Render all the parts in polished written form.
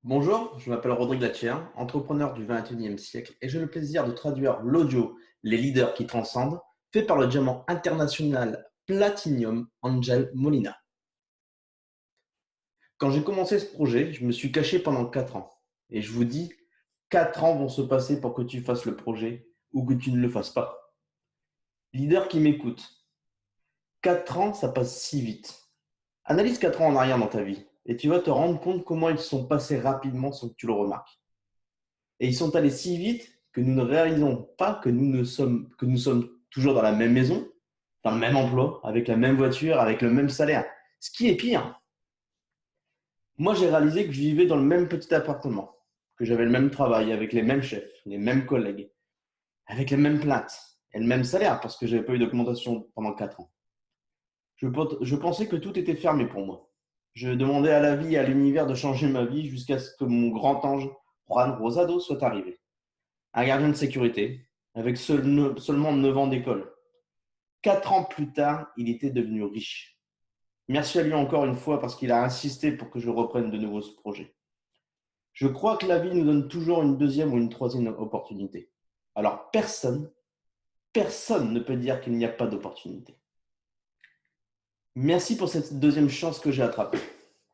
Bonjour, je m'appelle Rodrigue Latcher, entrepreneur du XXIe siècle et j'ai le plaisir de traduire l'audio Les leaders qui transcendent, fait par le diamant international Platinum Angel Molina. Quand j'ai commencé ce projet, je me suis caché pendant 4 ans. Et je vous dis, 4 ans vont se passer pour que tu fasses le projet ou que tu ne le fasses pas. Leader qui m'écoute, 4 ans, ça passe si vite. Analyse 4 ans en arrière dans ta vie et tu vas te rendre compte comment ils sont passés rapidement sans que tu le remarques. Et ils sont allés si vite que nous ne réalisons pas que nous sommes toujours dans la même maison, dans le même emploi, avec la même voiture, avec le même salaire. Ce qui est pire, moi j'ai réalisé que je vivais dans le même petit appartement, que j'avais le même travail, avec les mêmes chefs, les mêmes collègues, avec les mêmes plaintes et le même salaire parce que je n'avais pas eu d'augmentation pendant 4 ans. Je pensais que tout était fermé pour moi. Je demandais à la vie et à l'univers de changer ma vie jusqu'à ce que mon grand ange, Juan Rosado, soit arrivé. Un gardien de sécurité, avec seulement 9 ans d'école. 4 ans plus tard, il était devenu riche. Merci à lui encore une fois parce qu'il a insisté pour que je reprenne de nouveau ce projet. Je crois que la vie nous donne toujours une deuxième ou une troisième opportunité. Alors personne ne peut dire qu'il n'y a pas d'opportunité. Merci pour cette deuxième chance que j'ai attrapée.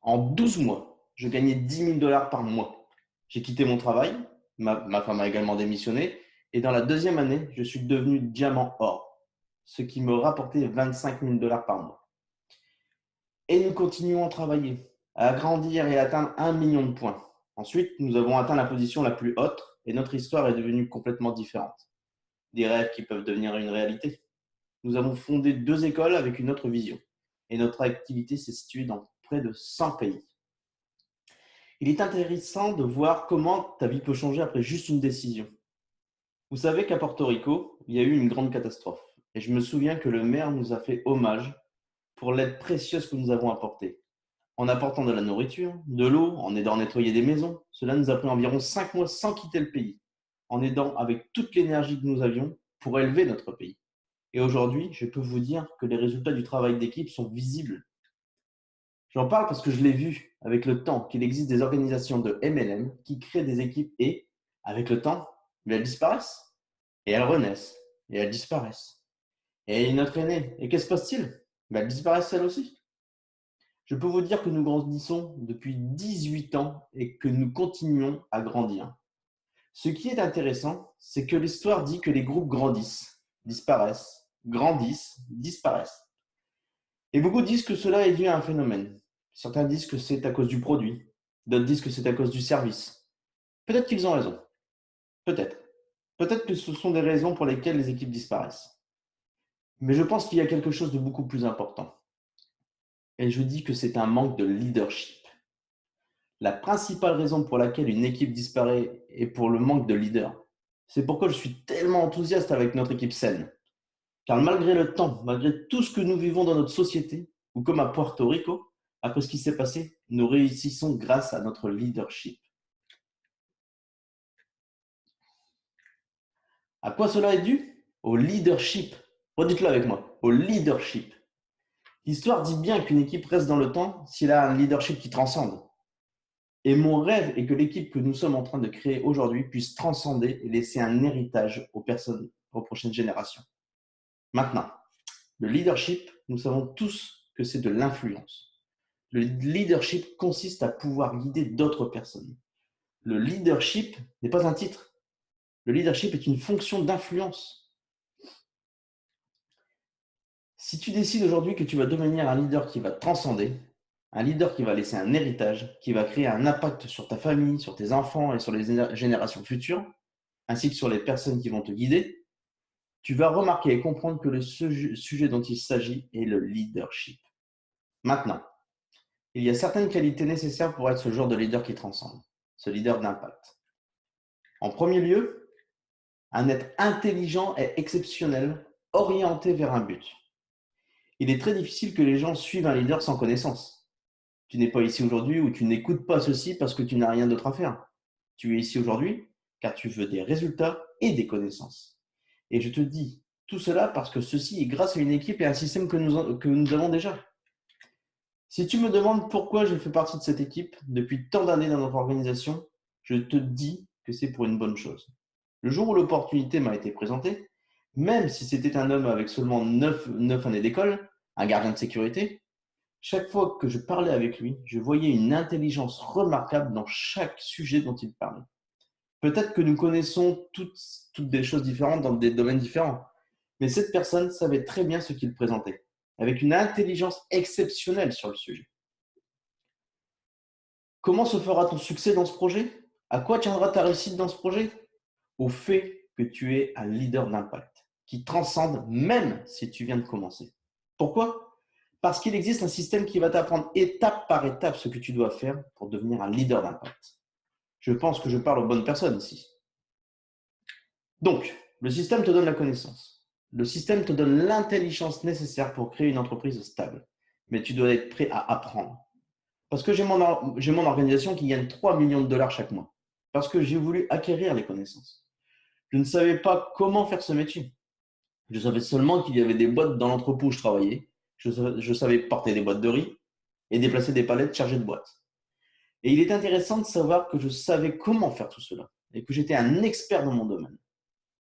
En 12 mois, je gagnais 10 000 dollars par mois. J'ai quitté mon travail, ma femme a également démissionné, et dans la deuxième année, je suis devenu diamant or, ce qui me rapportait 25 000 dollars par mois. Et nous continuons à travailler, à grandir et à atteindre 1 million de points. Ensuite, nous avons atteint la position la plus haute et notre histoire est devenue complètement différente. Des rêves qui peuvent devenir une réalité. Nous avons fondé 2 écoles avec une autre vision et notre activité s'est située dans près de 100 pays. Il est intéressant de voir comment ta vie peut changer après juste une décision. Vous savez qu'à Porto Rico, il y a eu une grande catastrophe. Et je me souviens que le maire nous a fait hommage pour l'aide précieuse que nous avons apportée. En apportant de la nourriture, de l'eau, en aidant à nettoyer des maisons, cela nous a pris environ 5 mois sans quitter le pays, en aidant avec toute l'énergie que nous avions pour élever notre pays. Et aujourd'hui, je peux vous dire que les résultats du travail d'équipe sont visibles. J'en parle parce que je l'ai vu avec le temps qu'il existe des organisations de MLM qui créent des équipes et, avec le temps, elles disparaissent. Et elles renaissent. Et elles disparaissent. Et notre aînée, et qu'est-ce qui se passe-t-il? Elles disparaissent elles aussi. Je peux vous dire que nous grandissons depuis 18 ans et que nous continuons à grandir. Ce qui est intéressant, c'est que l'histoire dit que les groupes grandissent, disparaissent, grandissent, disparaissent. Et beaucoup disent que cela est dû à un phénomène. Certains disent que c'est à cause du produit, d'autres disent que c'est à cause du service. Peut-être qu'ils ont raison, peut-être. Peut-être que ce sont des raisons pour lesquelles les équipes disparaissent. Mais je pense qu'il y a quelque chose de beaucoup plus important. Et je dis que c'est un manque de leadership. La principale raison pour laquelle une équipe disparaît est pour le manque de leader. C'est pourquoi je suis tellement enthousiaste avec notre équipe saine. Car malgré le temps, malgré tout ce que nous vivons dans notre société, ou comme à Puerto Rico, après ce qui s'est passé, nous réussissons grâce à notre leadership. À quoi cela est dû? Au leadership. Redites-le avec moi. Au leadership. L'histoire dit bien qu'une équipe reste dans le temps s'il a un leadership qui transcende. Et mon rêve est que l'équipe que nous sommes en train de créer aujourd'hui puisse transcender et laisser un héritage aux personnes, aux prochaines générations. Maintenant, le leadership, nous savons tous que c'est de l'influence. Le leadership consiste à pouvoir guider d'autres personnes. Le leadership n'est pas un titre. Le leadership est une fonction d'influence. Si tu décides aujourd'hui que tu vas devenir un leader qui va transcender, un leader qui va laisser un héritage, qui va créer un impact sur ta famille, sur tes enfants et sur les générations futures, ainsi que sur les personnes qui vont te guider, tu vas remarquer et comprendre que le sujet dont il s'agit est le leadership. Maintenant, il y a certaines qualités nécessaires pour être ce genre de leader qui transcende, ce leader d'impact. En premier lieu, un être intelligent et exceptionnel, orienté vers un but. Il est très difficile que les gens suivent un leader sans connaissance. Tu n'es pas ici aujourd'hui ou tu n'écoutes pas ceci parce que tu n'as rien d'autre à faire. Tu es ici aujourd'hui car tu veux des résultats et des connaissances. Et je te dis tout cela parce que ceci est grâce à une équipe et un système que nous avons déjà. Si tu me demandes pourquoi j'ai fait partie de cette équipe depuis tant d'années dans notre organisation, je te dis que c'est pour une bonne chose. Le jour où l'opportunité m'a été présentée, même si c'était un homme avec seulement 9 années d'école, un gardien de sécurité, chaque fois que je parlais avec lui, je voyais une intelligence remarquable dans chaque sujet dont il parlait. Peut-être que nous connaissons toutes des choses différentes dans des domaines différents, mais cette personne savait très bien ce qu'il présentait, avec une intelligence exceptionnelle sur le sujet. Comment se fera ton succès dans ce projet? À quoi tiendra ta réussite dans ce projet? Au fait que tu es un leader d'impact, qui transcende même si tu viens de commencer. Pourquoi? Parce qu'il existe un système qui va t'apprendre étape par étape ce que tu dois faire pour devenir un leader d'impact. Je pense que je parle aux bonnes personnes ici. Donc, le système te donne la connaissance. Le système te donne l'intelligence nécessaire pour créer une entreprise stable. Mais tu dois être prêt à apprendre. Parce que j'ai mon organisation qui gagne 3 millions de dollars chaque mois. Parce que j'ai voulu acquérir les connaissances. Je ne savais pas comment faire ce métier. Je savais seulement qu'il y avait des boîtes dans l'entrepôt où je travaillais. Je savais porter des boîtes de riz et déplacer des palettes chargées de boîtes. Et il est intéressant de savoir que je savais comment faire tout cela et que j'étais un expert dans mon domaine.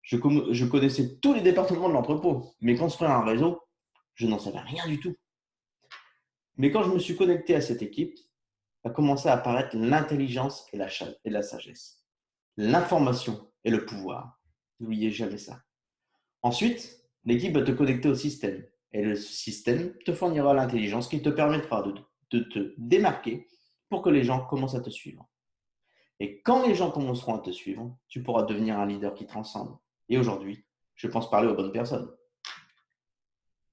Je connaissais tous les départements de l'entrepôt, mais construire un réseau, je n'en savais rien du tout. Mais quand je me suis connecté à cette équipe, a commencé à apparaître l'intelligence et la sagesse, l'information et le pouvoir. N'oubliez jamais ça. Ensuite, l'équipe va te connecter au système et le système te fournira l'intelligence qui te permettra de te démarquer pour que les gens commencent à te suivre. Et quand les gens commenceront à te suivre, tu pourras devenir un leader qui transcende. Et aujourd'hui, je pense parler aux bonnes personnes.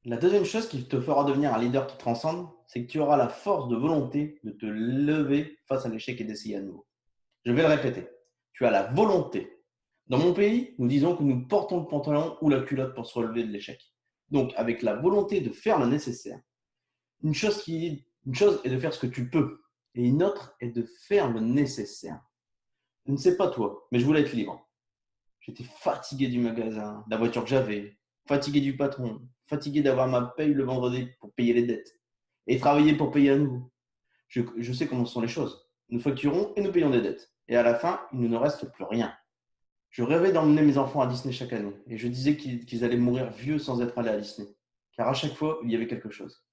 La deuxième chose qui te fera devenir un leader qui transcende, c'est que tu auras la force de volonté de te lever face à l'échec et d'essayer à nouveau. Je vais le répéter. Tu as la volonté. Dans mon pays, nous disons que nous portons le pantalon ou la culotte pour se relever de l'échec. Donc, avec la volonté de faire le nécessaire, une chose est de faire ce que tu peux et une autre est de faire le nécessaire. Je ne sais pas toi, mais je voulais être libre. J'étais fatigué du magasin, de la voiture que j'avais, fatigué du patron, fatigué d'avoir ma paye le vendredi pour payer les dettes et travailler pour payer à nouveau. Je sais comment sont les choses. Nous facturons et nous payons des dettes. Et à la fin, il ne nous reste plus rien. Je rêvais d'emmener mes enfants à Disney chaque année et je disais qu'ils allaient mourir vieux sans être allés à Disney. Car à chaque fois, il y avait quelque chose.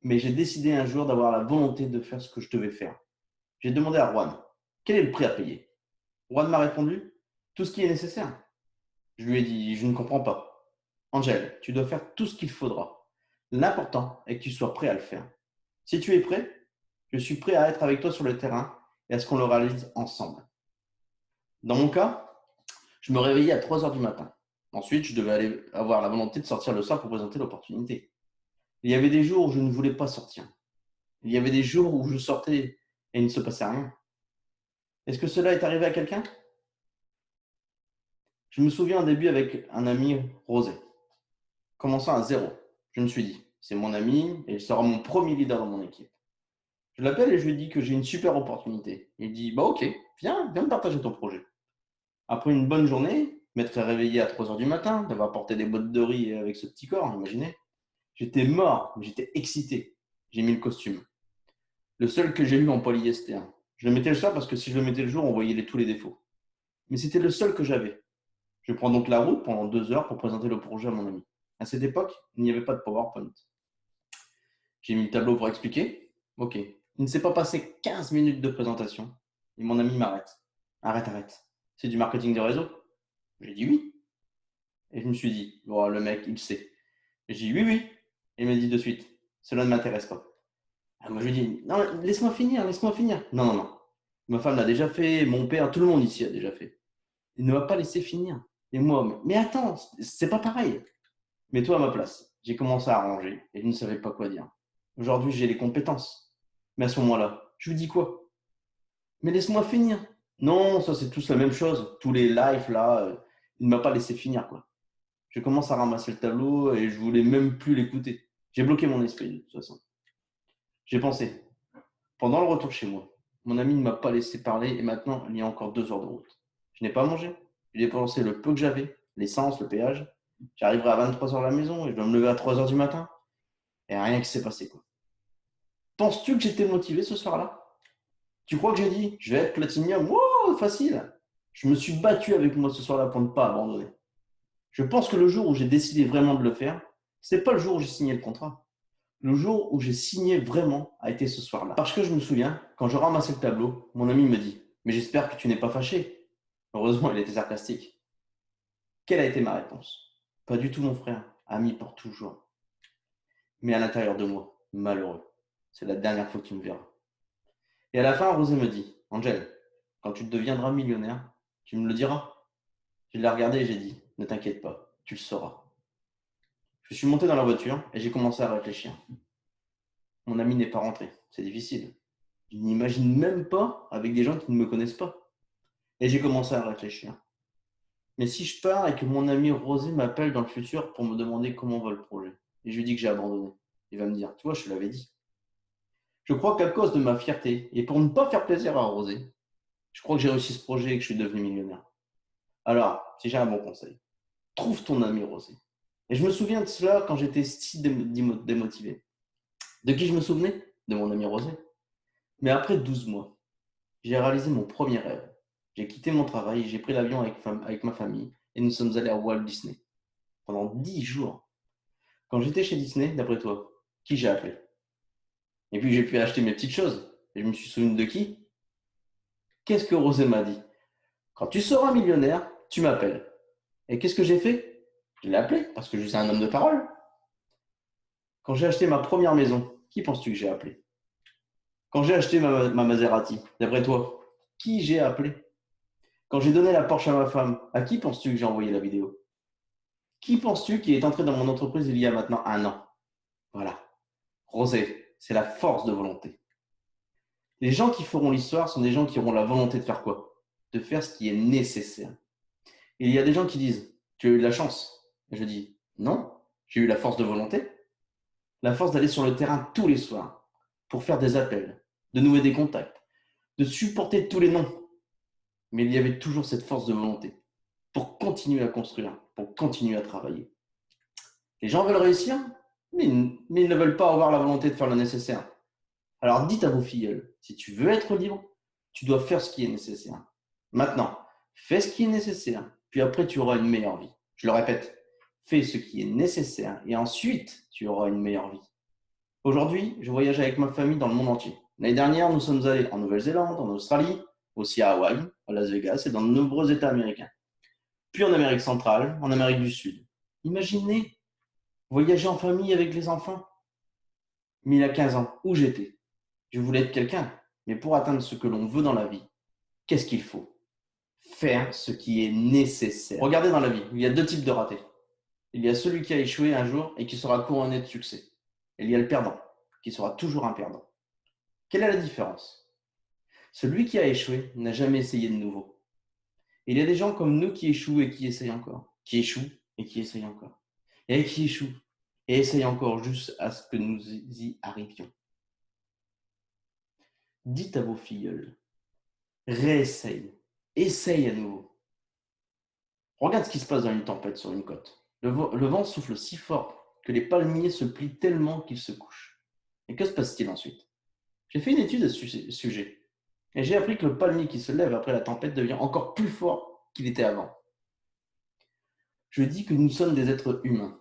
Mais j'ai décidé un jour d'avoir la volonté de faire ce que je devais faire. J'ai demandé à Juan, quel est le prix à payer? Juan m'a répondu, tout ce qui est nécessaire. Je lui ai dit, je ne comprends pas. Angel, tu dois faire tout ce qu'il faudra. L'important est que tu sois prêt à le faire. Si tu es prêt, je suis prêt à être avec toi sur le terrain et à ce qu'on le réalise ensemble. Dans mon cas, je me réveillais à 3 heures du matin. Ensuite, je devais aller avoir la volonté de sortir le soir pour présenter l'opportunité. Il y avait des jours où je ne voulais pas sortir. Il y avait des jours où je sortais et il ne se passait rien. Est-ce que cela est arrivé à quelqu'un? Je me souviens au début avec un ami, Rosé. Commençant à zéro, je me suis dit, c'est mon ami et il sera mon premier leader dans mon équipe. Je l'appelle et je lui dis que j'ai une super opportunité. Il dit, bah ok, viens me partager ton projet. Après une bonne journée, m'être réveillé à 3 heures du matin, d'avoir porté des bottes de riz avec ce petit corps, imaginez. J'étais mort, mais j'étais excité. J'ai mis le costume. Le seul que j'ai eu en polyester. Je le mettais le soir parce que si je le mettais le jour, on voyait tous les défauts. Mais c'était le seul que j'avais. Je prends donc la route pendant 2 heures pour présenter le projet à mon ami. À cette époque, il n'y avait pas de PowerPoint. J'ai mis le tableau pour expliquer. Ok. Il ne s'est pas passé 15 minutes de présentation. Et mon ami m'arrête. Arrête. C'est du marketing de réseau? J'ai dit oui. Et je me suis dit, oh, le mec, il sait. Et j'ai dit oui. Et il m'a dit de suite, cela ne m'intéresse pas. Alors moi, je lui ai dit, non, laisse-moi finir. Non. Ma femme l'a déjà fait, mon père, tout le monde ici a déjà fait. Il ne m'a pas laissé finir. Et moi, mais attends, c'est pas pareil. Mets-toi à ma place. J'ai commencé à arranger et je ne savais pas quoi dire. Aujourd'hui, j'ai les compétences. Mais à ce moment-là, je lui dis quoi? Mais laisse-moi finir. Non, ça c'est tous la même chose. Tous les lives là, il ne m'a pas laissé finir quoi. Je commence à ramasser le tableau et je voulais même plus l'écouter. J'ai bloqué mon esprit de toute façon. J'ai pensé, pendant le retour chez moi, mon ami ne m'a pas laissé parler et maintenant il y a encore 2 heures de route. Je n'ai pas mangé. J'ai dépensé le peu que j'avais, l'essence, le péage. J'arriverai à 23 heures à la maison et je dois me lever à 3 heures du matin. Et rien qui s'est passé quoi. Penses-tu que j'étais motivé ce soir-là? Tu crois que j'ai dit, je vais être platinium? Wow, facile! Je me suis battu avec moi ce soir-là pour ne pas abandonner. Je pense que le jour où j'ai décidé vraiment de le faire, c'est pas le jour où j'ai signé le contrat. Le jour où j'ai signé vraiment a été ce soir-là. Parce que je me souviens, quand je ramassais le tableau, mon ami me dit, mais j'espère que tu n'es pas fâché. Heureusement, il était sarcastique. Quelle a été ma réponse? Pas du tout, mon frère. Ami pour toujours. Mais à l'intérieur de moi, malheureux. C'est la dernière fois que tu me verras. Et à la fin, Rosé me dit, Angel, quand tu deviendras millionnaire, tu me le diras. Je l'ai regardé et j'ai dit, ne t'inquiète pas, tu le sauras. Je suis monté dans la voiture et j'ai commencé à réfléchir. Mon ami n'est pas rentré, c'est difficile. Je n'imagine même pas avec des gens qui ne me connaissent pas. Et j'ai commencé à réfléchir. Mais si je pars et que mon ami Rosé m'appelle dans le futur pour me demander comment va le projet, et je lui dis que j'ai abandonné, il va me dire, tu vois, je te l'avais dit. Je crois qu'à cause de ma fierté et pour ne pas faire plaisir à Rosé, je crois que j'ai réussi ce projet et que je suis devenu millionnaire. Alors, si j'ai un bon conseil, trouve ton ami Rosé. Et je me souviens de cela quand j'étais si démotivé. De qui je me souvenais? De mon ami Rosé. Mais après 12 mois, j'ai réalisé mon premier rêve. J'ai quitté mon travail, j'ai pris l'avion avec ma famille et nous sommes allés à Walt Disney pendant 10 jours. Quand j'étais chez Disney, d'après toi, qui j'ai appelé? Et puis j'ai pu acheter mes petites choses. Et je me suis souvenu de qui? Qu'est-ce que Rosé m'a dit? Quand tu seras millionnaire, tu m'appelles. Et qu'est-ce que j'ai fait? Je l'ai appelé parce que je suis un homme de parole. Quand j'ai acheté ma première maison, qui penses-tu que j'ai appelé? Quand j'ai acheté ma Maserati, d'après toi, qui j'ai appelé? Quand j'ai donné la Porsche à ma femme, à qui penses-tu que j'ai envoyé la vidéo? Qui penses-tu qui est entré dans mon entreprise il y a maintenant un an? Voilà. Rosé, c'est la force de volonté. Les gens qui feront l'histoire sont des gens qui auront la volonté de faire quoi? De faire ce qui est nécessaire. Et il y a des gens qui disent, tu as eu de la chance. Et je dis, non, j'ai eu la force de volonté. La force d'aller sur le terrain tous les soirs pour faire des appels, de nouer des contacts, de supporter tous les noms. Mais il y avait toujours cette force de volonté pour continuer à construire, pour continuer à travailler. Les gens veulent réussir, mais ils ne veulent pas avoir la volonté de faire le nécessaire. Alors dites à vos filleuls, si tu veux être libre, tu dois faire ce qui est nécessaire. Maintenant, fais ce qui est nécessaire, puis après tu auras une meilleure vie. Je le répète, fais ce qui est nécessaire et ensuite tu auras une meilleure vie. Aujourd'hui, je voyage avec ma famille dans le monde entier. L'année dernière, nous sommes allés en Nouvelle-Zélande, en Australie, aussi à Hawaï, à Las Vegas et dans de nombreux États américains. Puis en Amérique centrale, en Amérique du Sud. Imaginez voyager en famille avec les enfants. Mais il y a 15 ans, où j'étais? Je voulais être quelqu'un. Mais pour atteindre ce que l'on veut dans la vie, qu'est-ce qu'il faut? Faire ce qui est nécessaire. Regardez dans la vie, il y a deux types de ratés. Il y a celui qui a échoué un jour et qui sera couronné de succès. Et il y a le perdant, qui sera toujours un perdant. Quelle est la différence? Celui qui a échoué n'a jamais essayé de nouveau. Et il y a des gens comme nous qui échouent et qui essayent encore, qui échouent et qui essayent encore, et qui échouent et essayent encore juste à ce que nous y arrivions. Dites à vos filleuls, réessaye, essaye à nouveau. Regarde ce qui se passe dans une tempête sur une côte. Le vent souffle si fort que les palmiers se plient tellement qu'ils se couchent. Et que se passe-t-il ensuite? J'ai fait une étude à ce sujet et j'ai appris que le palmier qui se lève après la tempête devient encore plus fort qu'il était avant. Je dis que nous sommes des êtres humains.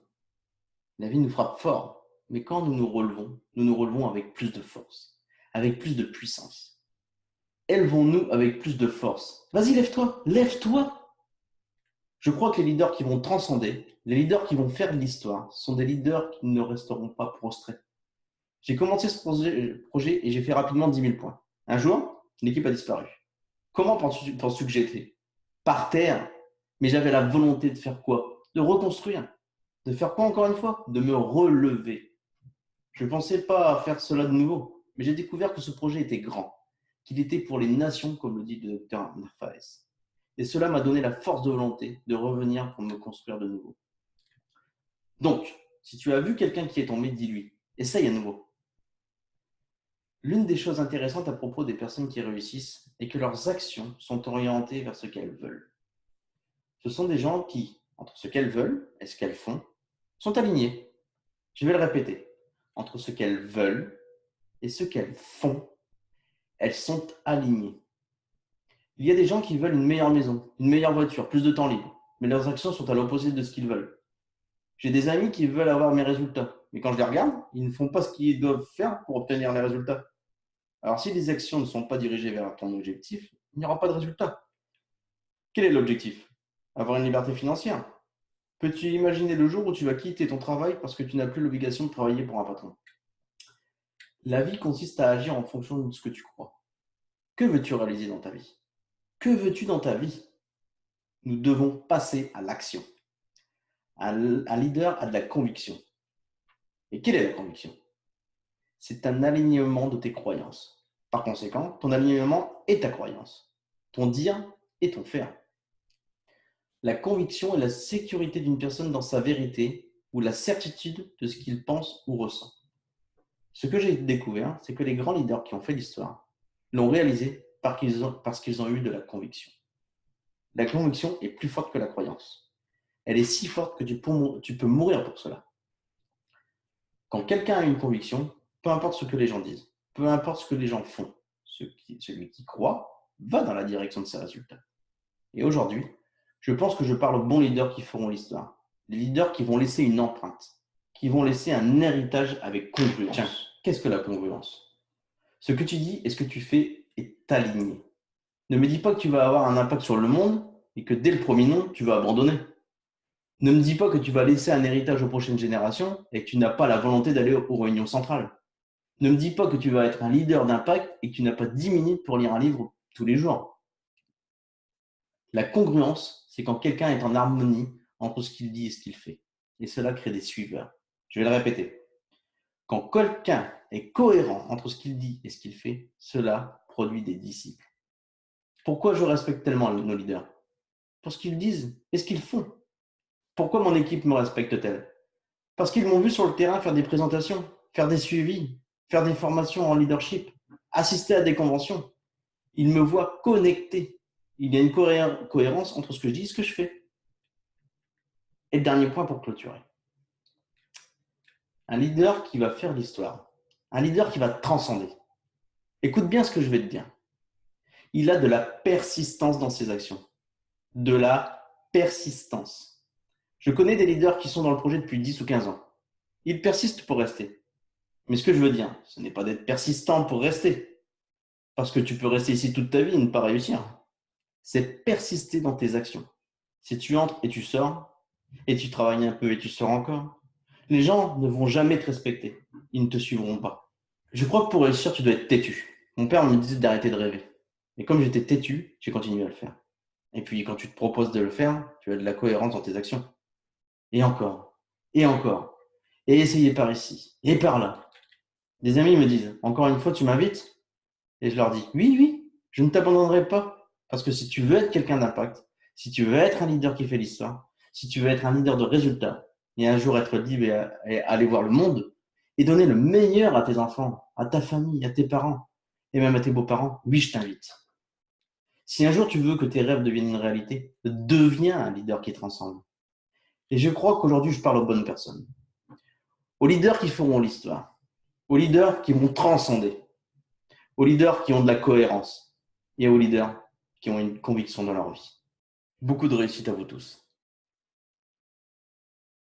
La vie nous frappe fort, mais quand nous nous relevons avec plus de force, avec plus de puissance. Élevons-nous avec plus de force. Vas-y, lève-toi, lève-toi. Je crois que les leaders qui vont transcender, les leaders qui vont faire de l'histoire, sont des leaders qui ne resteront pas prostrés. J'ai commencé ce projet et j'ai fait rapidement 10 000 points. Un jour, l'équipe a disparu. Comment penses-tu que j'étais? Par terre. Mais j'avais la volonté de faire quoi? De reconstruire. De faire quoi encore une fois? De me relever. Je ne pensais pas faire cela de nouveau, mais j'ai découvert que ce projet était grand, qu'il était pour les nations, comme le dit le docteur Narvaez. Et cela m'a donné la force de volonté de revenir pour me construire de nouveau. Donc, si tu as vu quelqu'un qui est tombé, dis-lui, essaye à nouveau. L'une des choses intéressantes à propos des personnes qui réussissent est que leurs actions sont orientées vers ce qu'elles veulent. Ce sont des gens qui, entre ce qu'elles veulent et ce qu'elles font, sont alignés. Je vais le répéter. Entre ce qu'elles veulent et ce qu'elles font, elles sont alignées. Il y a des gens qui veulent une meilleure maison, une meilleure voiture, plus de temps libre, mais leurs actions sont à l'opposé de ce qu'ils veulent. J'ai des amis qui veulent avoir mes résultats, mais quand je les regarde, ils ne font pas ce qu'ils doivent faire pour obtenir les résultats. Alors si les actions ne sont pas dirigées vers ton objectif, il n'y aura pas de résultat. Quel est l'objectif? Avoir une liberté financière. Peux-tu imaginer le jour où tu vas quitter ton travail parce que tu n'as plus l'obligation de travailler pour un patron? La vie consiste à agir en fonction de ce que tu crois. Que veux-tu réaliser dans ta vie? Que veux-tu dans ta vie? Nous devons passer à l'action. Un leader a de la conviction. Et quelle est la conviction? C'est un alignement de tes croyances. Par conséquent, ton alignement est ta croyance. Ton dire est ton faire. La conviction est la sécurité d'une personne dans sa vérité ou la certitude de ce qu'il pense ou ressent. Ce que j'ai découvert, c'est que les grands leaders qui ont fait l'histoire l'ont réalisé parce qu'ils ont eu de la conviction. La conviction est plus forte que la croyance. Elle est si forte que tu peux mourir pour cela. Quand quelqu'un a une conviction, peu importe ce que les gens disent, peu importe ce que les gens font, celui qui croit va dans la direction de ses résultats. Et aujourd'hui, je pense que je parle aux bons leaders qui feront l'histoire. Les leaders qui vont laisser une empreinte, qui vont laisser un héritage avec congruence. Tiens, qu'est-ce que la congruence? Ce que tu dis et ce que tu fais est aligné. Ne me dis pas que tu vas avoir un impact sur le monde et que dès le premier nom, tu vas abandonner. Ne me dis pas que tu vas laisser un héritage aux prochaines générations et que tu n'as pas la volonté d'aller aux réunions centrales. Ne me dis pas que tu vas être un leader d'impact et que tu n'as pas 10 minutes pour lire un livre tous les jours. La congruence, c'est quand quelqu'un est en harmonie entre ce qu'il dit et ce qu'il fait. Et cela crée des suiveurs. Je vais le répéter. Quand quelqu'un est cohérent entre ce qu'il dit et ce qu'il fait, cela produit des disciples. Pourquoi je respecte tellement nos leaders? Pour ce qu'ils disent et ce qu'ils font. Pourquoi mon équipe me respecte-t-elle? Parce qu'ils m'ont vu sur le terrain faire des présentations, faire des suivis, faire des formations en leadership, assister à des conventions. Ils me voient connecté. Il y a une cohérence entre ce que je dis et ce que je fais. Et le dernier point pour clôturer. Un leader qui va faire l'histoire. Un leader qui va transcender. Écoute bien ce que je vais te dire. Il a de la persistance dans ses actions. De la persistance. Je connais des leaders qui sont dans le projet depuis 10 ou 15 ans. Ils persistent pour rester. Mais ce que je veux dire, ce n'est pas d'être persistant pour rester. Parce que tu peux rester ici toute ta vie et ne pas réussir. C'est persister dans tes actions. Si tu entres et tu sors, et tu travailles un peu et tu sors encore, les gens ne vont jamais te respecter. Ils ne te suivront pas. Je crois que pour réussir, tu dois être têtu. Mon père me disait d'arrêter de rêver. Et comme j'étais têtu, j'ai continué à le faire. Et puis, quand tu te proposes de le faire, tu as de la cohérence dans tes actions. Et encore, et encore, et essayer par ici, et par là. Des amis me disent, encore une fois, tu m'invites? Et je leur dis, oui, oui, je ne t'abandonnerai pas. Parce que si tu veux être quelqu'un d'impact, si tu veux être un leader qui fait l'histoire, si tu veux être un leader de résultats, et un jour être libre et aller voir le monde, et donner le meilleur à tes enfants, à ta famille, à tes parents, et même à tes beaux-parents, oui, je t'invite. Si un jour tu veux que tes rêves deviennent une réalité, deviens un leader qui transcende. Et je crois qu'aujourd'hui, je parle aux bonnes personnes. Aux leaders qui feront l'histoire. Aux leaders qui vont transcender. Aux leaders qui ont de la cohérence. Et aux leaders qui ont une conviction dans leur vie. Beaucoup de réussite à vous tous.